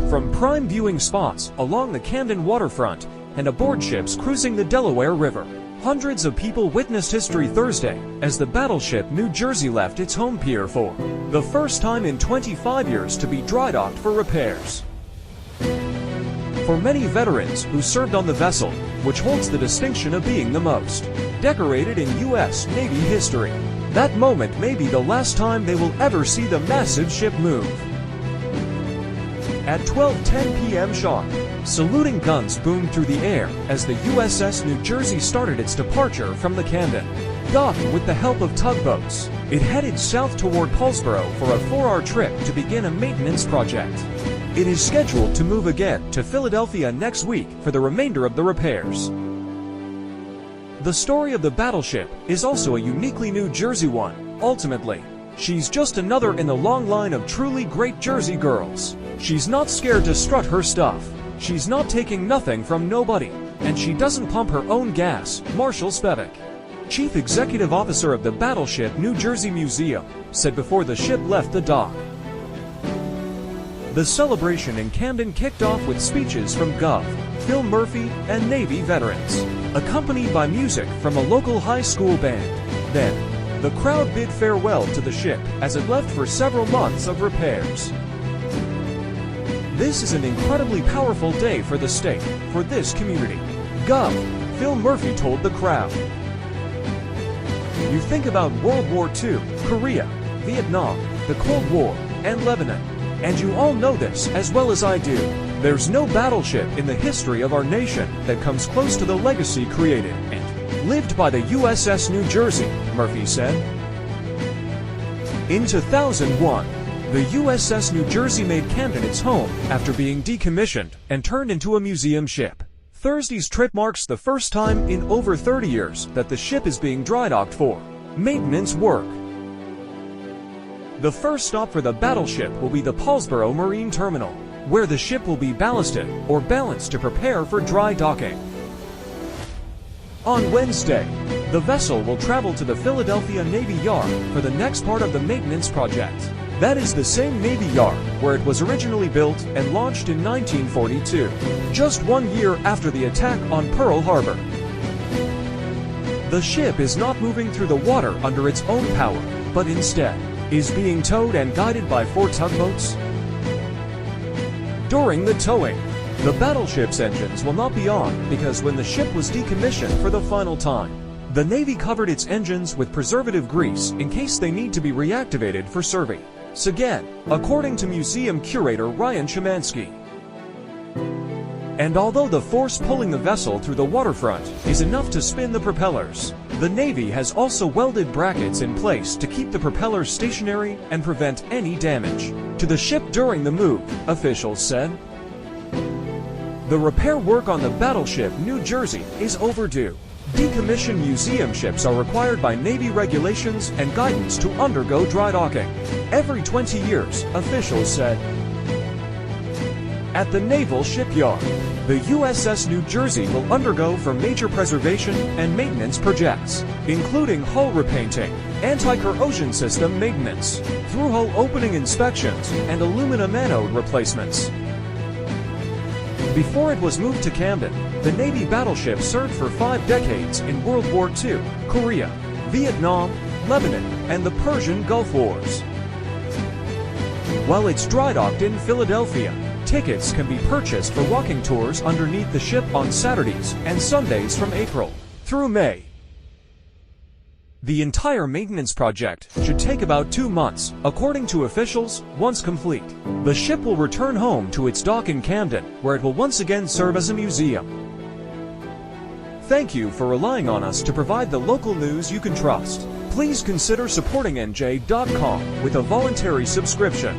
From prime viewing spots along the Camden waterfront and aboard ships cruising the Delaware River, hundreds of people witnessed history Thursday as the Battleship New Jersey left its home pier for the first time in 25 years to be dry docked for repairs. For many veterans who served on the vessel, which holds the distinction of being the most decorated in U.S. Navy history, that moment may be the last time they will ever see the massive ship move. At 12:10 p.m. sharp, saluting guns boomed through the air as the USS New Jersey started its departure from the Camden. Docking with the help of tugboats, it headed south toward Paulsboro for a 4-hour trip to begin a maintenance project. It is scheduled to move again to Philadelphia next week for the remainder of the repairs. The story of the battleship is also a uniquely New Jersey one. Ultimately, she's just another in the long line of truly great Jersey girls. She's not scared to strut her stuff. She's not taking nothing from nobody. And she doesn't pump her own gas. Marshal Spevek, Chief Executive Officer of the Battleship New Jersey Museum, said before the ship left the dock. The celebration in Camden kicked off with speeches from Gov. Phil Murphy and Navy veterans, accompanied by music from a local high school band. Then, the crowd bid farewell to the ship as it left for several months of repairs. This is an incredibly powerful day for the state, for this community, Gov. Phil Murphy told the crowd. You think about World War II, Korea, Vietnam, the Cold War, and Lebanon. And you all know this as well as I do. There's no battleship in the history of our nation that comes close to the legacy created and lived by the USS New Jersey, Murphy said. In 2001, the USS New Jersey made Camden its home after being decommissioned and turned into a museum ship. Thursday's trip marks the first time in over 30 years that the ship is being dry docked for maintenance work. The first stop for the battleship will be the Paulsboro Marine Terminal, where the ship will be ballasted or balanced to prepare for dry docking. On Wednesday, the vessel will travel to the Philadelphia Navy Yard for the next part of the maintenance project. That is the same Navy Yard where it was originally built and launched in 1942, just 1 year after the attack on Pearl Harbor. The ship is not moving through the water under its own power, but instead is being towed and guided by 4 tugboats. During the towing, the battleship's engines will not be on because when the ship was decommissioned for the final time, the Navy covered its engines with preservative grease in case they need to be reactivated for service again, according to museum curator Ryan Szymanski. And although the force pulling the vessel through the waterfront is enough to spin the propellers, the Navy has also welded brackets in place to keep the propellers stationary and prevent any damage to the ship during the move, officials said. The repair work on the Battleship New Jersey is overdue. Decommissioned museum ships are required by Navy regulations and guidance to undergo dry docking every 20 years, officials said. At the Naval Shipyard, the USS New Jersey will undergo for major preservation and maintenance projects, including hull repainting, anti-corrosion system maintenance, through-hull opening inspections, and aluminum anode replacements. Before it was moved to Camden, the Navy battleship served for 5 decades in World War II, Korea, Vietnam, Lebanon, and the Persian Gulf Wars. While it's dry docked in Philadelphia, tickets can be purchased for walking tours underneath the ship on Saturdays and Sundays from April through May. The entire maintenance project should take about 2 months, according to officials, once complete. The ship will return home to its dock in Camden, where it will once again serve as a museum. Thank you for relying on us to provide the local news you can trust. Please consider supporting NJ.com with a voluntary subscription.